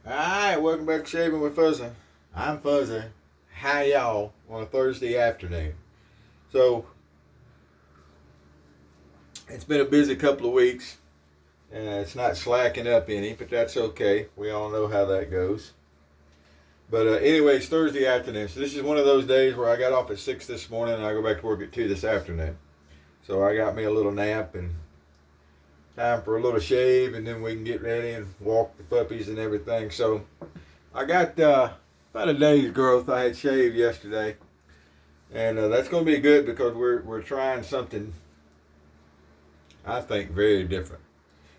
Alright, welcome back to Shaving with Fuzzy. I'm Fuzzy. How y'all on a Thursday afternoon? So, it's been a busy couple of weeks. And it's not slacking up any, but that's okay. We all know how that goes. But anyway, it's Thursday afternoon. So this is one of those days where I got off at 6 this morning and I go back to work at 2 this afternoon. So I got me a little nap and time for a little shave, and then we can get ready and walk the puppies and everything. So I got about a day's growth. I had shaved yesterday, and that's going to be good because we're trying something I think very different.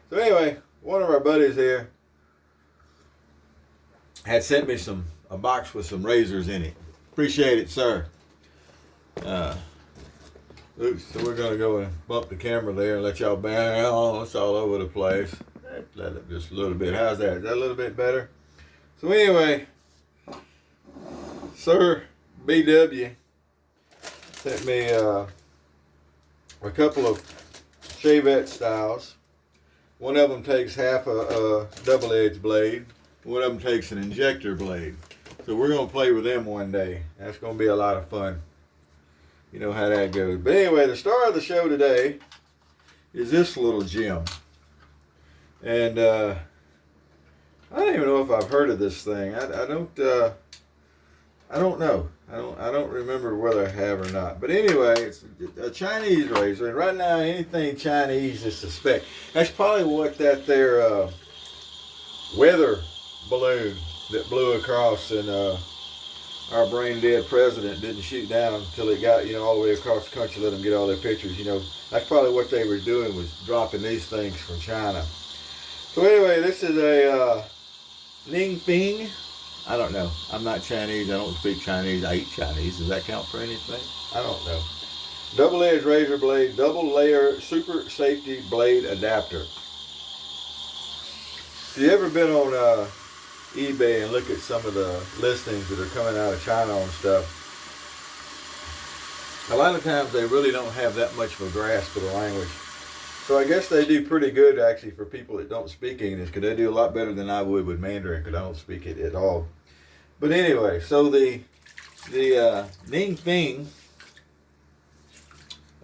So anyway, one of our buddies here had sent me a box with some razors in it. Appreciate it, sir. Oops, so we're going to go and bump the camera there and let y'all bang on. It's all over the place. Let it just a little bit. How's that? Is that a little bit better? So anyway, Sir BW sent me a couple of shavette styles. One of them takes half a double-edged blade. One of them takes an injector blade. So we're going to play with them one day. That's going to be a lot of fun. You know how that goes. But anyway, the star of the show today is this little gem. And I don't even know if I've heard of this thing. I don't know. I don't remember whether I have or not. But anyway, it's a Chinese razor, and right now anything Chinese is suspect. That's probably what that their weather balloon that blew across and our brain dead president didn't shoot down until it got all the way across the country, let them get all their pictures. That's probably what they were doing, was dropping these things from China. So anyway, this is a NengFeng. I don't know. I'm not Chinese. I don't speak Chinese. I eat Chinese. Does that count for anything? I don't know. Double-edged razor blade, double-layer super safety blade adapter. Have you ever been on eBay and look at some of the listings that are coming out of China on stuff? A lot of times they really don't have that much of a grasp of the language. So I guess they do pretty good actually for people that don't speak English, because they do a lot better than I would with Mandarin, because I don't speak it at all. But anyway, so the NengFeng,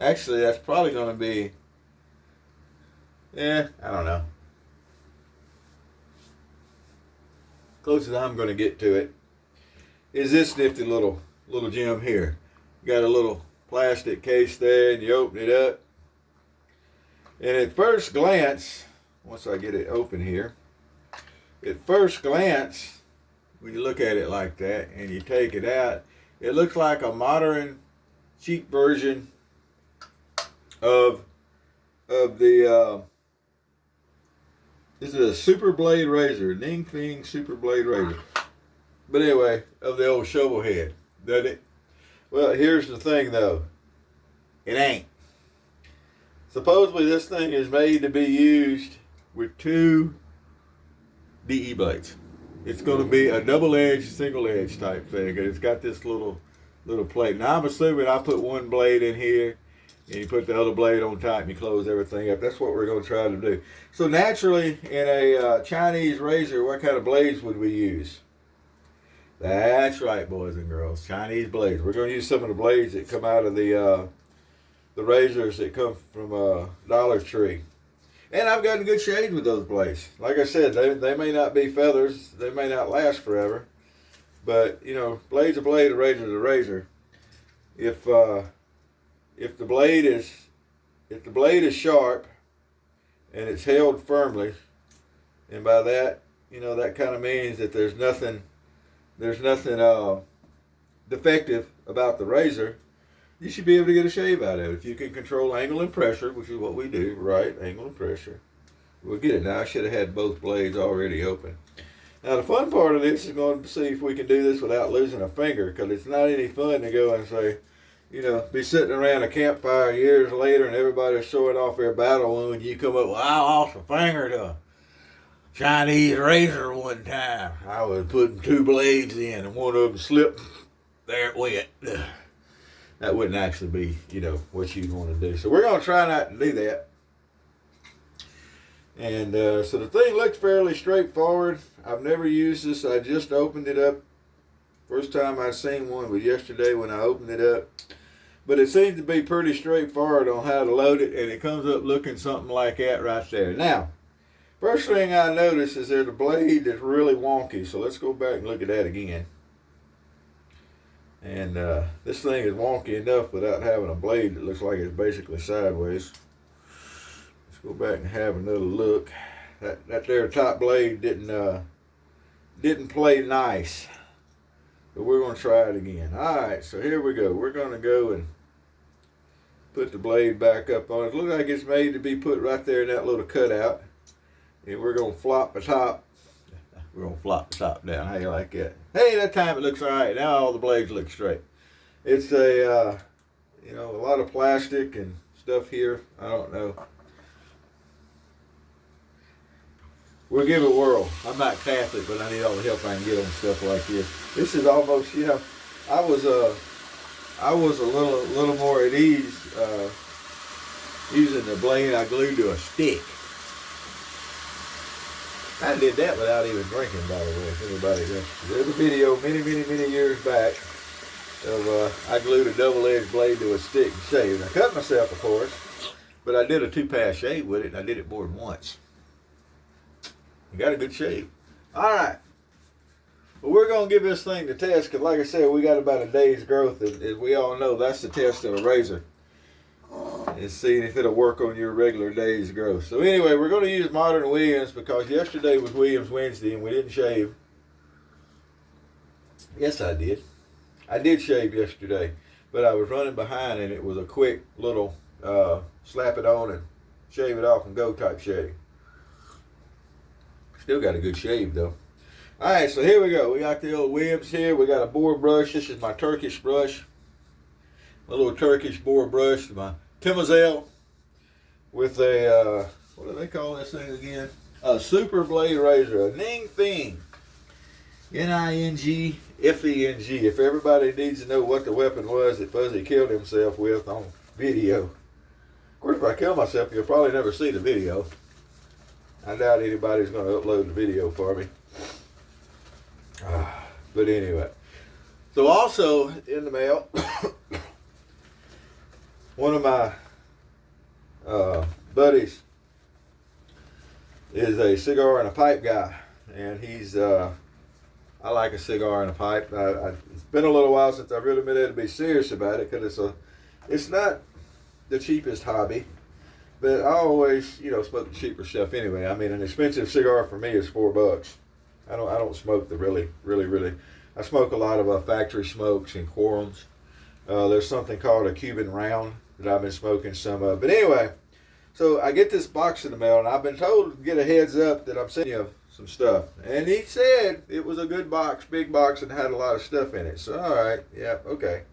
actually that's probably going to be, I don't know. Closest I'm going to get to it is this nifty little gem here. You got a little plastic case there, and you open it up. And at first glance, once I get it open here, at first glance, when you look at it like that and you take it out, it looks like a modern, cheap version of the this is a super blade razor, NengFeng super blade razor. But anyway, of the old shovel head, doesn't it? Well, here's the thing though. It ain't. Supposedly this thing is made to be used with 2 DE blades. It's going to be a double-edged, single-edged type thing. It's got this little plate. Now I'm assuming I put one blade in here, and you put the other blade on top and you close everything up. That's what we're going to try to do. So naturally, in a Chinese razor, what kind of blades would we use? That's right, boys and girls. Chinese blades. We're going to use some of the blades that come out of the razors that come from Dollar Tree. And I've gotten good shades with those blades. Like I said, they may not be feathers. They may not last forever. But, blade's a blade, a razor's a razor. If the blade is sharp and it's held firmly, and by that, that kind of means that there's nothing defective about the razor, you should be able to get a shave out of it. If you can control angle and pressure, which is what we do, right? Angle and pressure. We'll get it. Now, I should have had both blades already open. Now, the fun part of this is going to see if we can do this without losing a finger, because it's not any fun to go and say, be sitting around a campfire years later and everybody's showing off their battle wound. You come up, well, I lost a finger to a Chinese razor one time. I was putting 2 blades in and one of them slipped. There it went. That wouldn't actually be, what you'd want to do. So we're going to try not to do that. And so the thing looks fairly straightforward. I've never used this. I just opened it up. First time I'd seen one was yesterday when I opened it up. But it seems to be pretty straightforward on how to load it, and it comes up looking something like that right there. Now, first thing I notice is there's a blade that's really wonky. So let's go back and look at that again. And this thing is wonky enough without having a blade that looks like it's basically sideways. Let's go back and have another look. That there top blade didn't play nice. But we're going to try it again. Alright, so here we go. We're going to go and put the blade back up on it. It looks like it's made to be put right there in that little cutout. And we're going to flop the top. We're going to flop the top down. How you like that? Hey, that time it looks alright. Now all the blades look straight. It's a, a lot of plastic and stuff here. I don't know. We'll give it a whirl. I'm not Catholic, but I need all the help I can get on stuff like this. This is almost, I was a little more at ease using the blade I glued to a stick. I did that without even drinking, by the way, if anybody's interested. There's a video many years back of I glued a double-edged blade to a stick and shaved. I cut myself, of course, but I did a 2-pass shave with it, and I did it more than once. You got a good shave. All right. Well, we're going to give this thing the test because, like I said, we got about a day's growth. As we all know, that's the test of a razor. Is seeing if it'll work on your regular day's growth. So anyway, we're going to use Modern Williams because yesterday was Williams Wednesday and we didn't shave. Yes, I did. I did shave yesterday, but I was running behind and it was a quick little slap it on and shave it off and go type shave. Still got a good shave though. Alright, so here we go. We got the old Williams here. We got a boar brush. This is my Turkish brush. My little Turkish boar brush. My Timizel with a, what do they call this thing again? A super blade razor. A NengFeng. N-I-N-G-F-E-N-G. If everybody needs to know what the weapon was that Fuzzy killed himself with on video. Of course, if I kill myself, you'll probably never see the video. I doubt anybody's going to upload the video for me. But anyway. So also in the mail, one of my buddies is a cigar and a pipe guy. And he's, I like a cigar and a pipe. It's been a little while since I've really been able to be serious about it because it's not the cheapest hobby. But I always, smoke the cheaper stuff anyway. I mean, an expensive cigar for me is $4. I don't smoke the really. I smoke a lot of factory smokes and Quorums. There's something called a Cuban Round that I've been smoking some of. But anyway, so I get this box in the mail, and I've been told to get a heads up that I'm sending you some stuff. And he said it was a good box, big box, and had a lot of stuff in it. So all right, yeah, okay.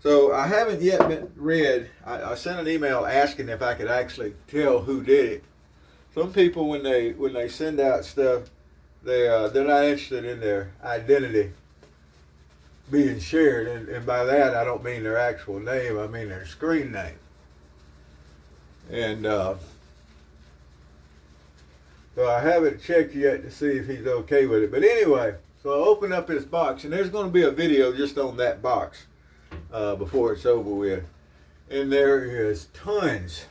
So I haven't yet read. I sent an email asking if I could actually tell who did it. Some people, when they send out stuff, they're not interested in their identity being shared, and by that I don't mean their actual name. I mean their screen name. And so I haven't checked yet to see if he's okay with it. But anyway, so I open up his box, and there's going to be a video just on that box. Before it's over with. And there is tons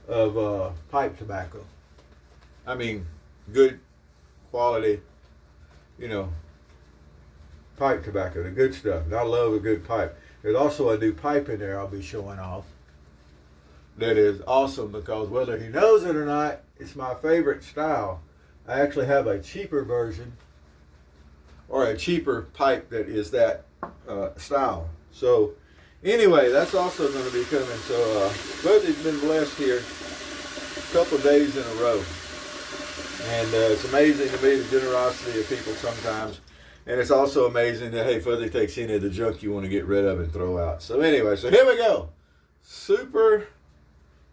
of pipe tobacco. I mean, good quality, pipe tobacco, the good stuff. And I love a good pipe. There's also a new pipe in there I'll be showing off. That is awesome because whether he knows it or not, it's my favorite style. I actually have a cheaper version or a cheaper pipe that is that style. So anyway, that's also going to be coming. So Fuzzy's been blessed here a couple of days in a row. And it's amazing to me the generosity of people sometimes. And it's also amazing that, hey, Fuzzy takes any of the junk you want to get rid of and throw out. So anyway, so here we go. Super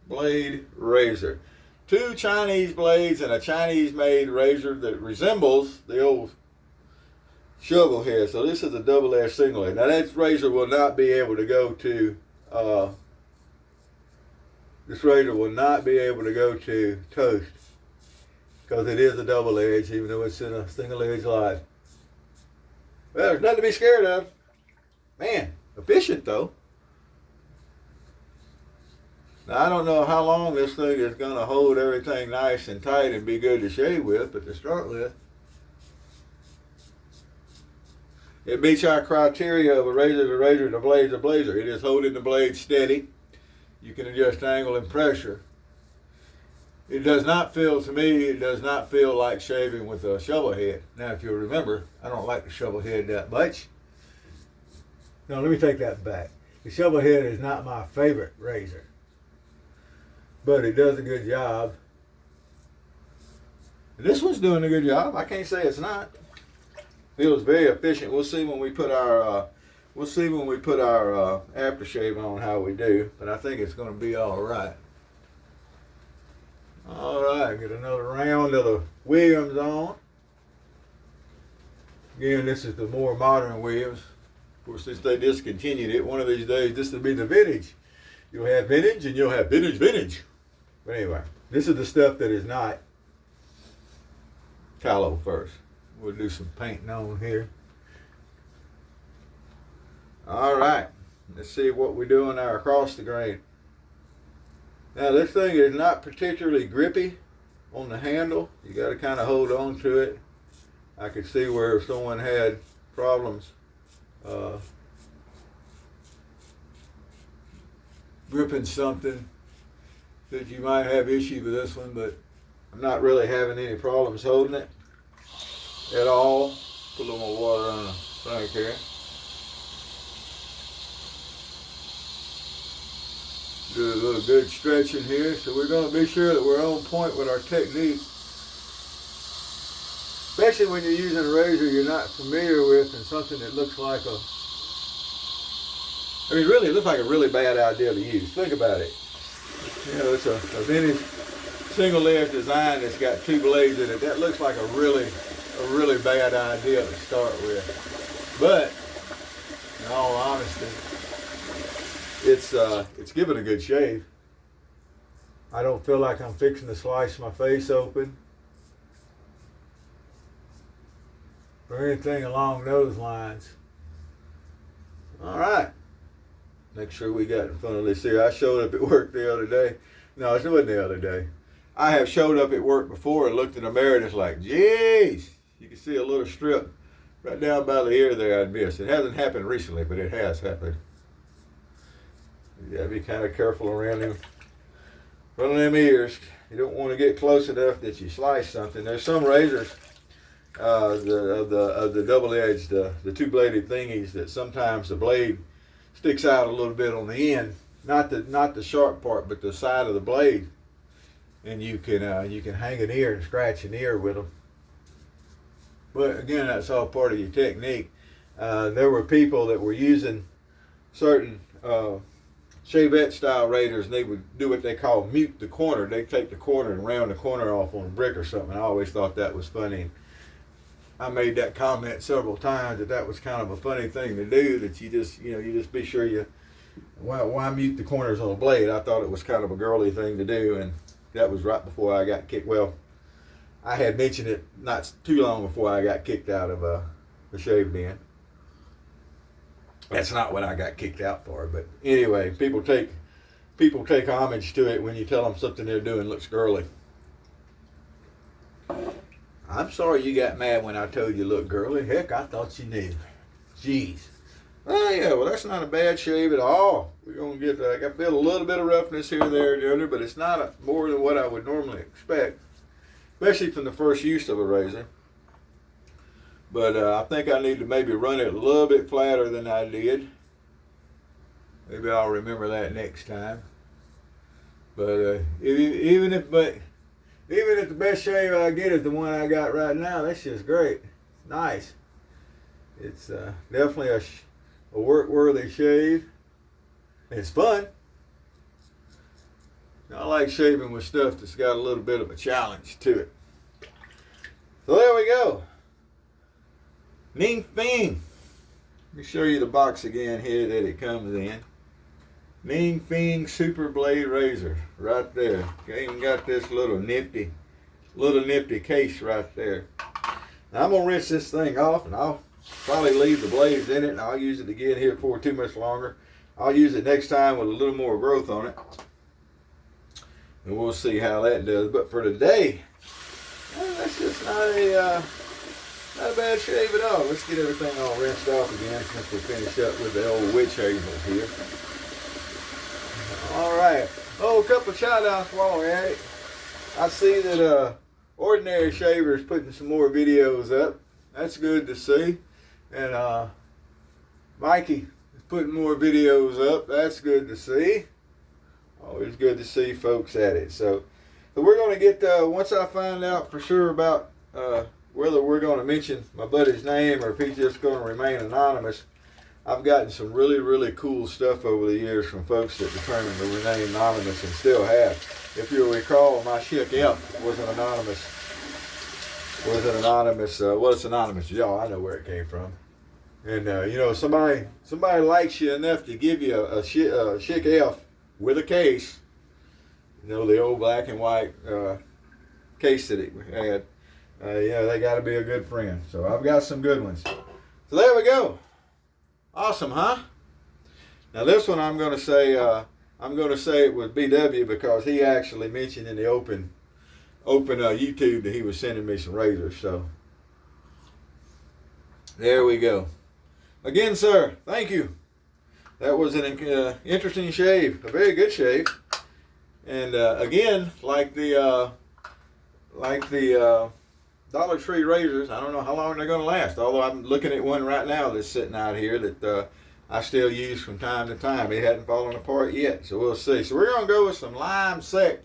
blade razor. 2 Chinese blades and a Chinese-made razor that resembles the old shovel head. So this is a double-edged single edge. Now that razor will not be able to go to this razor will not be able to go to toast because it is a double edge, even though it's in a single edge light. Well, there's nothing to be scared of. Man, efficient though. Now, I don't know how long this thing is going to hold everything nice and tight and be good to shave with, but to start with, it meets our criteria of a razor to razor, to blade to blazer. It is holding the blade steady. You can adjust angle and pressure. It does not feel, to me, it does not feel like shaving with a shovel head. Now, if you'll remember, I don't like the shovel head that much. No, let me take that back. The shovel head is not my favorite razor, but it does a good job. And this one's doing a good job. I can't say it's not. Feels very efficient. We'll see when we put our aftershave on how we do, but I think it's going to be all right. All right, get another round of the Williams on. Again, this is the more modern Williams. Of course, since they discontinued it, one of these days this will be the vintage. You'll have vintage and you'll have vintage. But anyway, this is the stuff that is not tallow first. We'll do some painting on here. All right, let's see what we're doing there across the grain. Now this thing is not particularly grippy on the handle. You got to kind of hold on to it. I could see where if someone had problems gripping something that you might have issues with this one, but I'm not really having any problems holding it at all. Put a little more water on the thing here. Do a little good stretching here, so we're going to be sure that we're on point with our technique. Especially when you're using a razor you're not familiar with and something that looks like a, I mean, really, it looks like a really bad idea to use. Think about it. You know, it's a vintage single edge design that's got two blades in it. That looks like a really bad idea to start with. But in all honesty, it's given a good shave. I don't feel like I'm fixing to slice my face open or anything along those lines. All right. Make sure we got in front of this here. I showed up at work the other day. No, it wasn't the other day. I have showed up at work before and looked in the mirror and it's like, geez, you can see a little strip right down by the ear there I'd missed. It hasn't happened recently, but it has happened. You gotta be kind of careful around them ears. You don't want to get close enough that you slice something. There's some razors, the double-edged, the two-bladed thingies, that sometimes the blade sticks out a little bit on the end, not the sharp part, but the side of the blade, and you can hang an ear and scratch an ear with them. But again, that's all part of your technique. There were people that were using certain Shavette style razors, and they would do what they call mute the corner. They take the corner and round the corner off on a brick or something. I always thought that was funny. I made that comment several times that was kind of a funny thing to do, that you just be sure why mute the corners on a blade. I thought it was kind of a girly thing to do, and that was right before I got kicked. Well, I had mentioned it not too long before I got kicked out of the shave den. That's not what I got kicked out for, but anyway, people take homage to it when you tell them something they're doing looks girly. I'm sorry you got mad when I told you look girly. Heck, I thought you knew. Jeez. Oh yeah, well that's not a bad shave at all. We're gonna get I feel a little bit of roughness here, there, and the other, but it's not more than what I would normally expect, especially from the first use of a razor. But I think I need to maybe run it a little bit flatter than I did. Maybe I'll remember that next time. But even if the best shave I get is the one I got right now, that's just great. It's nice. It's definitely a work-worthy shave. It's fun. I like shaving with stuff that's got a little bit of a challenge to it. So there we go. Ming Fing. Let me show you the box again here that it comes in. Ming Fing Super Blade Razor right there. Even got this little nifty case right there. Now I'm gonna rinse this thing off, and I'll probably leave the blades in it, and I'll use it again here for too much longer. I'll use it next time with a little more growth on it, and we'll see how that does. But for today, that's just not a bad shave at all. Let's get everything all rinsed off again since we finish up with the old witch hazel here. All right. Oh, a couple of shout outs while we're at it. I see that Ordinary Shaver is putting some more videos up. That's good to see. And Mikey is putting more videos up. That's good to see. Always good to see folks at it. So we're going to get, once I find out for sure about whether we're going to mention my buddy's name or if he's just going to remain anonymous, I've gotten some really cool stuff over the years from folks that determined to remain anonymous and still have. If you'll recall, my Chick F was an anonymous. Well, it's anonymous, y'all. I know where it came from. And you know, somebody likes you enough to give you a Chick F with a case. You know, the old black and white case that it had. You know, they got to be a good friend. So I've got some good ones. So there we go. Awesome, huh? Now this one I'm going to say it was BW because he actually mentioned in the open YouTube that he was sending me some razors. So there we go. Again, sir, thank you. That was an interesting shave, a very good shave. And again, like the Dollar Tree razors, I don't know how long they're going to last. Although I'm looking at one right now that's sitting out here that I still use from time to time. It hadn't fallen apart yet, so we'll see. So we're going to go with some Lime Sec.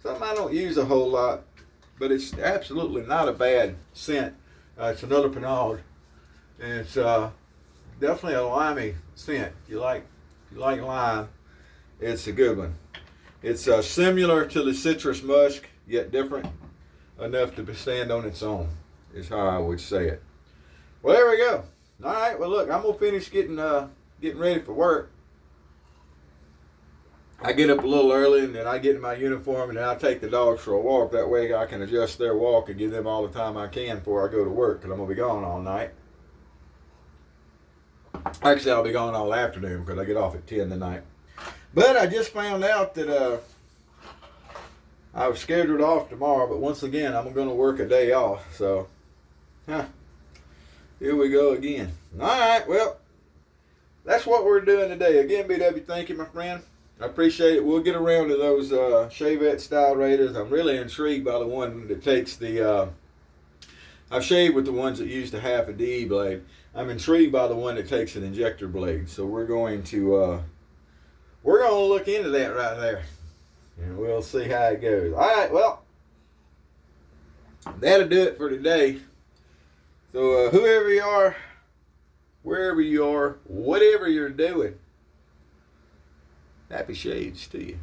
Something I don't use a whole lot, but it's absolutely not a bad scent. It's another Pinard, and it's definitely a limey scent. If you like lime, it's a good one. It's similar to the citrus musk, yet different enough to stand on its own, is how I would say it. Well, there we go. All right, well, look, I'm going to finish getting ready for work. I get up a little early, and then I get in my uniform, and then I take the dogs for a walk. That way I can adjust their walk and give them all the time I can before I go to work, because I'm going to be gone all night. Actually, I'll be gone all afternoon because I get off at 10 tonight. But I just found out that I was scheduled off tomorrow, but once again, I'm going to work a day off. So, here we go again. All right, well, that's what we're doing today. Again, BW, thank you, my friend. I appreciate it. We'll get around to those Shavette style razors. I'm really intrigued by the one that takes the, I've shaved with the ones that use the half a DE blade. I'm intrigued by the one that takes an injector blade. So we're going to look into that right there. And we'll see how it goes. All right, well, that'll do it for today. So whoever you are, wherever you are, whatever you're doing, happy shades to you.